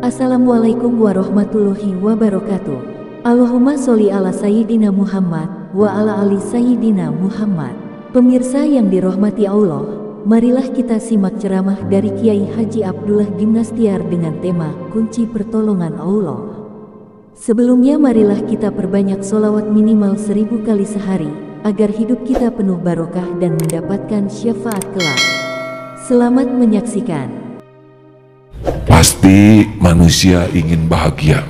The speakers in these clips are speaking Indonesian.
Assalamualaikum warahmatullahi wabarakatuh. Allahumma sholli ala Sayyidina Muhammad wa ala ali Sayyidina Muhammad. Pemirsa yang dirahmati Allah, marilah kita simak ceramah dari Kiai Haji Abdullah Gimnastiar dengan tema Kunci Pertolongan Allah. Sebelumnya marilah kita perbanyak sholawat minimal 1000 kali sehari, agar hidup kita penuh barokah dan mendapatkan syafaat kelak. Selamat menyaksikan. Pasti manusia ingin bahagia,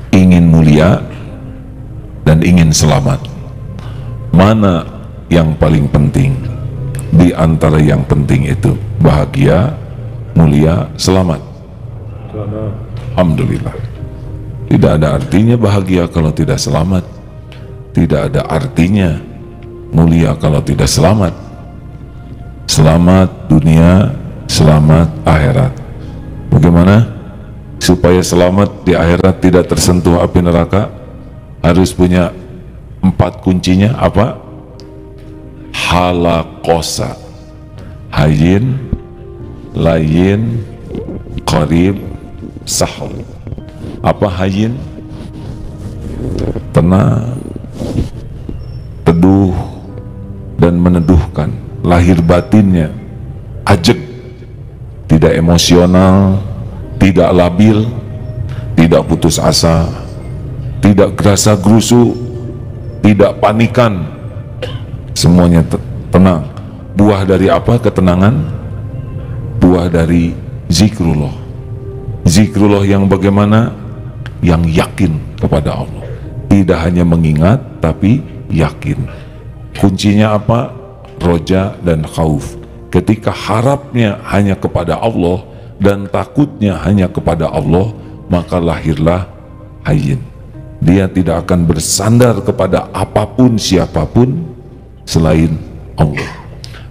ingin mulia, dan ingin selamat. Mana yang paling penting di antara yang penting itu? Bahagia, mulia, selamat. Alhamdulillah. Tidak ada artinya bahagia kalau tidak selamat. Tidak ada artinya mulia kalau tidak selamat. Selamat dunia, selamat akhirat. Bagaimana supaya selamat di akhirat, tidak tersentuh api neraka? Harus punya 4 kuncinya. Apa? Halakosa, hayyin, layyin, qarib, sahul. Apa hayyin? Tenang, teduh, dan meneduhkan. Lahir batinnya ajeg, tidak emosional, tidak labil, tidak putus asa, tidak gerasa gerusu, tidak panikan, semuanya tenang. Buah dari apa ketenangan? Buah dari zikrullah. Zikrullah yang bagaimana? Yang yakin kepada Allah. Tidak hanya mengingat, tapi yakin. Kuncinya apa? Roja dan khauf. Ketika harapnya hanya kepada Allah dan takutnya hanya kepada Allah, maka lahirlah hayyin. Dia tidak akan bersandar kepada apapun siapapun selain Allah.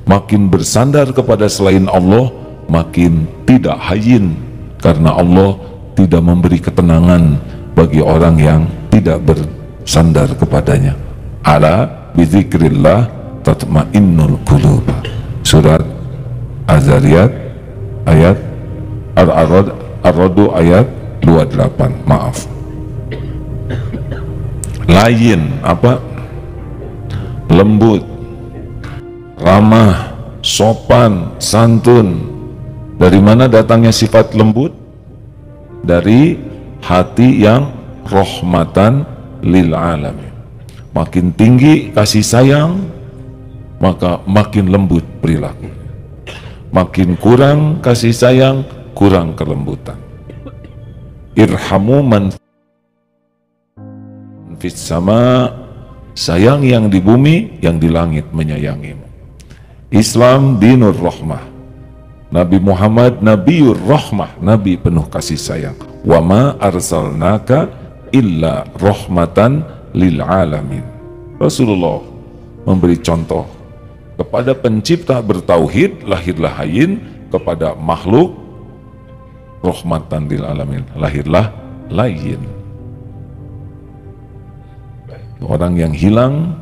Makin bersandar kepada selain Allah, makin tidak hayyin, karena Allah tidak memberi ketenangan bagi orang yang tidak bersandar kepadanya. Ala bizikrillah tatmainnul qulub. Surat Az-Zariyat ayat Ar-Ra'd ayat 28. Maaf. Layyin apa? Lembut, ramah, sopan, santun. Dari mana datangnya sifat lembut? Dari hati yang rahmatan lil alamin. Makin tinggi kasih sayang, maka makin lembut perilaku. Makin kurang kasih sayang, kurang kelembutan. Irhamu man fis sama, sayang yang di bumi, yang di langit menyayangimu. Islam dinur rahmah. Nabi Muhammad Nabiur rahmah, Nabi penuh kasih sayang. Wa ma arsalnaka illa rahmatan lil alamin. Rasulullah memberi contoh kepada pencipta bertauhid, lahirlah hayyin. Kepada makhluk, rahmatan lil alamin, lahirlah layyin. Orang yang hilang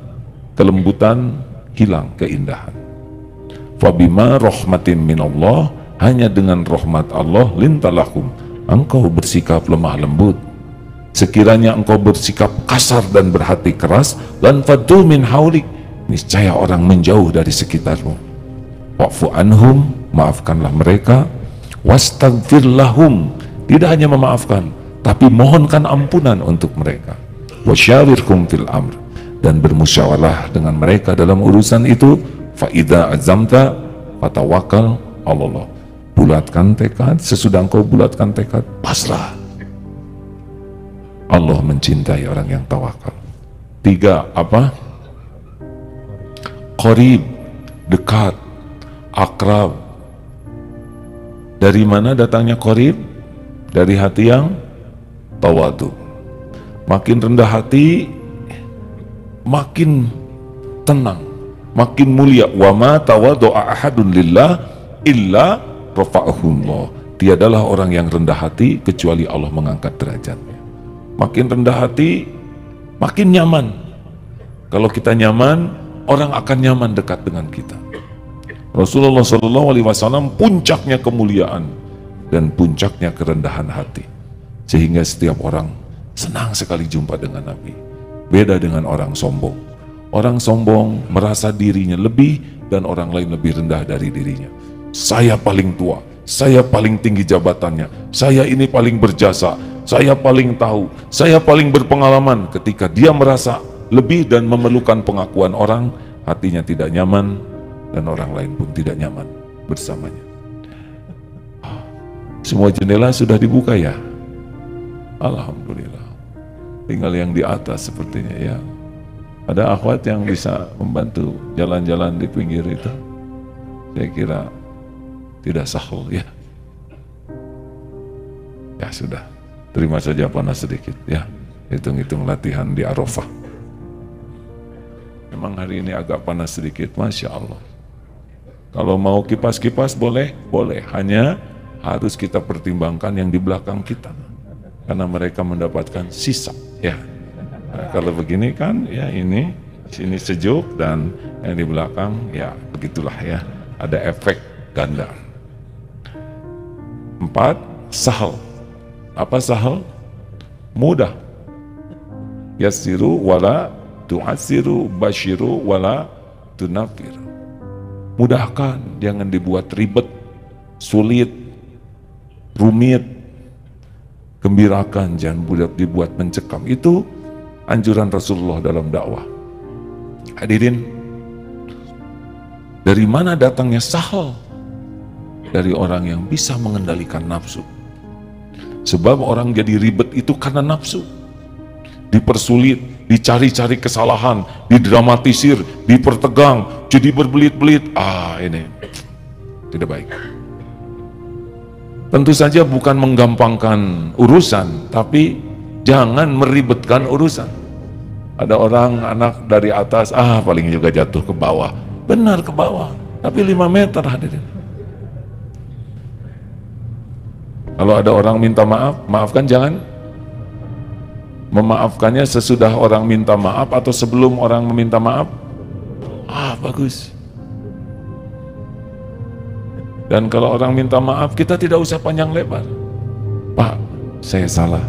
kelembutan, hilang keindahan. Fabima rahmatin minallah, hanya dengan rahmat Allah, lintalahum, engkau bersikap lemah lembut. Sekiranya engkau bersikap kasar dan berhati keras, lan faddu min haulik, niscaya orang menjauh dari sekitarmu. Wa'fu anhum, maafkanlah mereka. Wastaghfir lahum, tidak hanya memaafkan, tapi mohonkan ampunan untuk mereka. Wasyawirhum fil amr, dan bermusyawarah dengan mereka dalam urusan itu. Fa idza azamta fatawakkal 'alallah, bulatkan tekad. Sesudah engkau bulatkan tekad, pasrah. Allah mencintai orang yang tawakal. 3, apa? Qarib, dekat, akrab. Dari mana datangnya qarib? Dari hati yang tawadu. Makin rendah hati, makin tenang, makin mulia. Wa ma tawadu'a ahadun lillah illa rafa'ahullah. Tiadalah orang yang rendah hati kecuali Allah mengangkat derajatnya. Makin rendah hati, makin nyaman. Kalau kita nyaman, orang akan nyaman dekat dengan kita. Rasulullah SAW puncaknya kemuliaan dan puncaknya kerendahan hati. Sehingga setiap orang senang sekali jumpa dengan Nabi. Beda dengan orang sombong. Orang sombong merasa dirinya lebih dan orang lain lebih rendah dari dirinya. Saya paling tua, saya paling tinggi jabatannya, saya ini paling berjasa, saya paling tahu, saya paling berpengalaman. Ketika dia merasa lebih dan memerlukan pengakuan orang, hatinya tidak nyaman dan orang lain pun tidak nyaman bersamanya. Semua jendela sudah dibuka ya? Alhamdulillah. Tinggal yang di atas sepertinya ya. Ada akhwat yang bisa membantu jalan-jalan di pinggir itu? Saya kira tidak sahul ya. Ya sudah, terima saja panas sedikit ya. Hitung-hitung latihan di Arafah. Memang hari ini agak panas sedikit, Masya Allah. Kalau mau kipas-kipas boleh, boleh. Hanya harus kita pertimbangkan yang di belakang kita, karena mereka mendapatkan sisa ya. Nah, kalau begini kan ya, ini sini sejuk dan yang di belakang ya begitulah ya, ada efek ganda. 4. Sahal. Apa sahal? Mudah. Yassiru wala tu'assiru, basyiru wala tunafir. Mudahkan, jangan dibuat ribet, sulit, rumit. Gembirakan, jangan dibuat mencekam. Itu anjuran Rasulullah dalam dakwah. Hadirin, dari mana datangnya sahal? Dari orang yang bisa mengendalikan nafsu. Sebab orang jadi ribet itu karena nafsu. Dipersulit, dicari-cari kesalahan, didramatisir, dipertegang, jadi berbelit-belit. Ini tidak baik. Tentu saja bukan menggampangkan urusan, tapi jangan meribetkan urusan. Ada orang anak dari atas, paling juga jatuh ke bawah. Benar ke bawah, tapi 5 meter hadirin. Kalau ada orang minta maaf, maafkan, jangan memaafkannya sesudah orang minta maaf atau sebelum orang meminta maaf. Bagus. Dan kalau orang minta maaf, kita tidak usah panjang lebar. Pak, saya salah.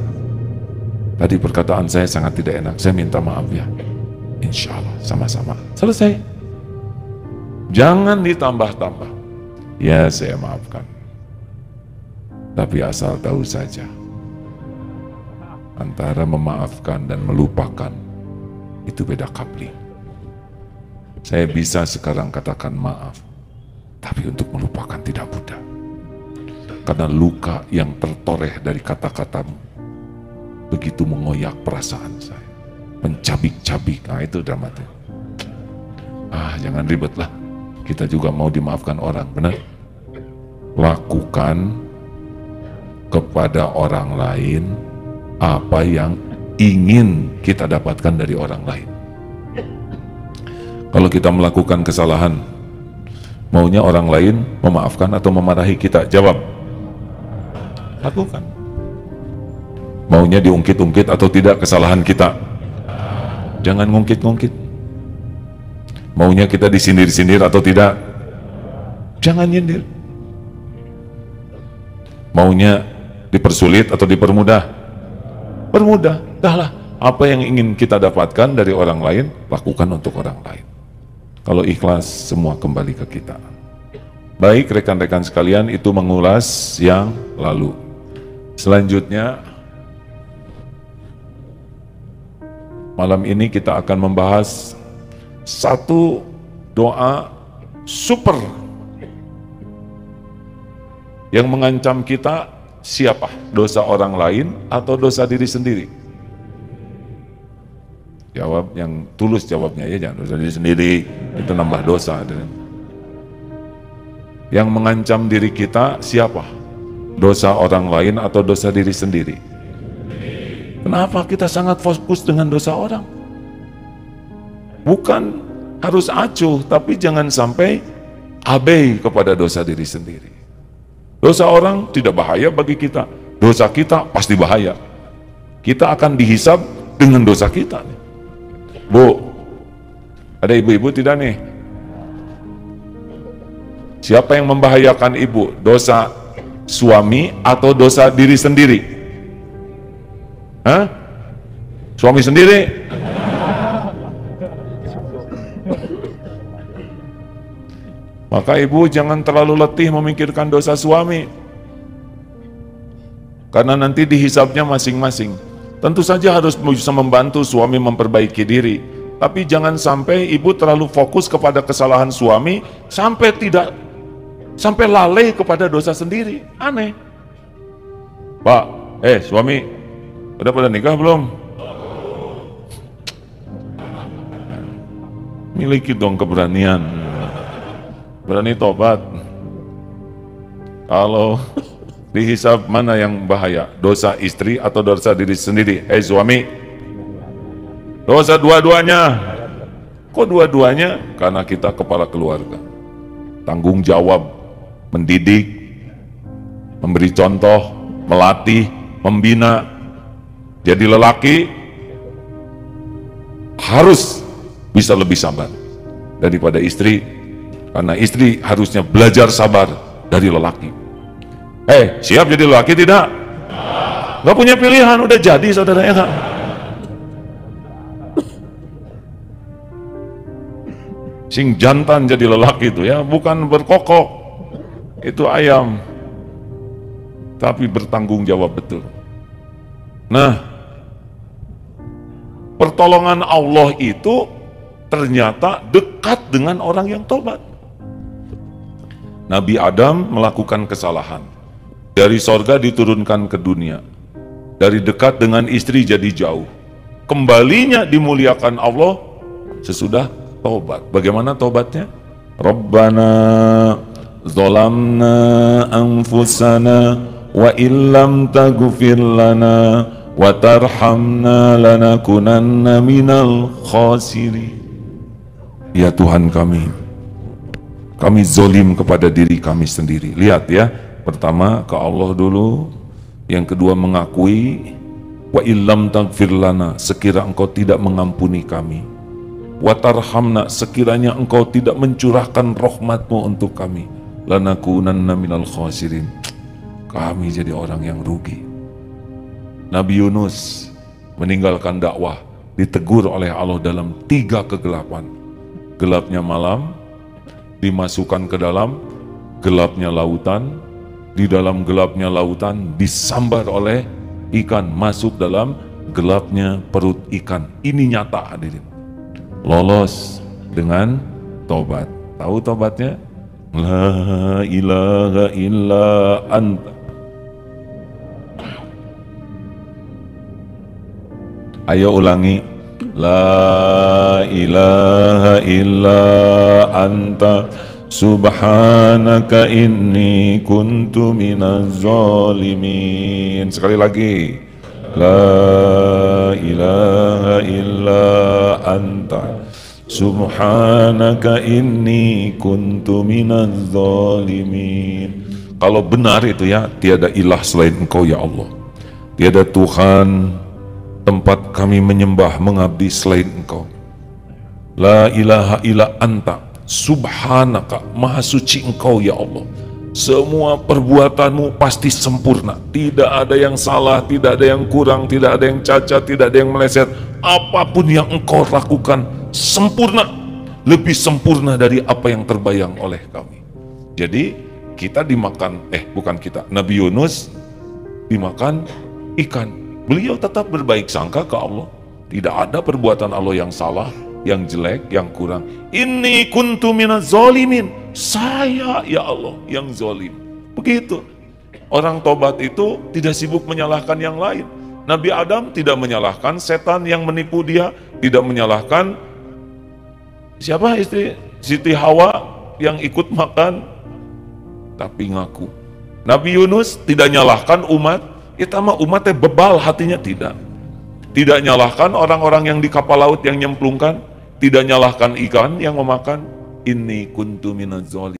Tadi perkataan saya sangat tidak enak, saya minta maaf ya. Insya Allah, sama-sama. Selesai. Jangan ditambah-tambah. Ya, saya maafkan. Tapi asal tahu saja, antara memaafkan dan melupakan itu beda kapling. Saya bisa sekarang katakan maaf, tapi untuk melupakan tidak mudah. Karena luka yang tertoreh dari kata-katamu begitu mengoyak perasaan saya, mencabik-cabik. Itu dramatis. Jangan ribetlah. Kita juga mau dimaafkan orang, benar? Lakukan kepada orang lain apa yang ingin kita dapatkan dari orang lain. Kalau kita melakukan kesalahan, maunya orang lain memaafkan atau memarahi kita? Jawab. Lakukan. Maunya diungkit-ungkit atau tidak kesalahan kita? Jangan ngungkit-ngungkit. Maunya kita disindir-sindir atau tidak? Jangan nyindir. Maunya dipersulit atau dipermudah? Permudah. Dahlah, apa yang ingin kita dapatkan dari orang lain, lakukan untuk orang lain. Kalau ikhlas, semua kembali ke kita. Baik rekan-rekan sekalian, itu mengulas yang lalu. Selanjutnya, malam ini kita akan membahas satu doa super yang mengancam kita. Siapa? Dosa orang lain atau dosa diri sendiri? Jawab yang tulus jawabnya ya, jangan dosa diri sendiri, itu nambah dosa. Yang mengancam diri kita siapa? Dosa orang lain atau dosa diri sendiri? Kenapa kita sangat fokus dengan dosa orang? Bukan harus acuh, tapi jangan sampai abai kepada dosa diri sendiri. Dosa orang tidak bahaya bagi kita, dosa kita pasti bahaya. Kita akan dihisab dengan dosa kita. Bu, ada ibu-ibu tidak nih? Siapa yang membahayakan ibu? Dosa suami atau dosa diri sendiri? Hah? Suami sendiri? Maka ibu jangan terlalu letih memikirkan dosa suami, karena nanti dihisabnya masing-masing. Tentu saja harus bisa membantu suami memperbaiki diri, tapi jangan sampai ibu terlalu fokus kepada kesalahan suami sampai lalai kepada dosa sendiri. Aneh. Pak, suami udah pada nikah belum? Miliki dong keberanian, berani tobat. Kalau dihisab mana yang bahaya, dosa istri atau dosa diri sendiri? Suami, dosa dua-duanya. Kok dua-duanya? Karena kita kepala keluarga, tanggung jawab mendidik, memberi contoh, melatih, membina. Jadi lelaki harus bisa lebih sabar daripada istri, karena istri harusnya belajar sabar dari lelaki. Siap jadi lelaki tidak? Gak punya pilihan, udah jadi saudara ya. Sing jantan jadi lelaki itu ya, bukan berkokok, itu ayam, tapi bertanggung jawab betul. Nah, pertolongan Allah itu ternyata dekat dengan orang yang tobat. Nabi Adam melakukan kesalahan, dari sorga diturunkan ke dunia, dari dekat dengan istri jadi jauh, kembalinya dimuliakan Allah sesudah tobat. Bagaimana tobatnya? Rabbana zalamna anfusana wa illam taghfir lana wa tarhamna lanakunanna minal khasirin. Ya Tuhan kami zolim kepada diri kami sendiri. Lihat ya, pertama ke Allah dulu, yang kedua mengakui, wa illam taghfir lana, sekira engkau tidak mengampuni kami, wa tarhamna, sekiranya engkau tidak mencurahkan rahmatmu untuk kami, lanakunanna minal khasirin, kami jadi orang yang rugi. Nabi Yunus meninggalkan dakwah, ditegur oleh Allah dalam 3 kegelapan. Gelapnya malam, dimasukkan ke dalam gelapnya lautan, di dalam gelapnya lautan disambar oleh ikan, masuk dalam gelapnya perut ikan. Ini nyata hadirin. Lolos dengan tobat. Tahu tobatnya? La ilaha illa anta. Ayo ulangi. La ilaha illa anta subhanaka inni kuntu minaz zalimin. Sekali lagi. La ilaha illa anta subhanaka inni kuntu minaz zalimin. Kalau benar itu ya, tiada ilah selain engkau ya Allah, tiada Tuhan tempat kami menyembah mengabdi selain engkau. La ilaha illa anta subhanaka, maha suci engkau ya Allah, semua perbuatanmu pasti sempurna, tidak ada yang salah, tidak ada yang kurang, tidak ada yang cacat, tidak ada yang meleset. Apapun yang engkau lakukan sempurna, lebih sempurna dari apa yang terbayang oleh kami. Jadi kita dimakan, bukan kita, Nabi Yunus dimakan ikan. Beliau tetap berbaik sangka ke Allah. Tidak ada perbuatan Allah yang salah, yang jelek, yang kurang. Inni kuntu minaz zalimin. Saya ya Allah yang zalim. Begitu. Orang tobat itu tidak sibuk menyalahkan yang lain. Nabi Adam tidak menyalahkan setan yang menipu dia, tidak menyalahkan siapa istri Siti Hawa yang ikut makan, tapi ngaku. Nabi Yunus tidak nyalahkan umat. Itama umatnya bebal hatinya, tidak nyalahkan orang-orang yang di kapal laut yang nyemplungkan, tidak nyalahkan ikan yang memakan. Inni kuntu minaz zalimin.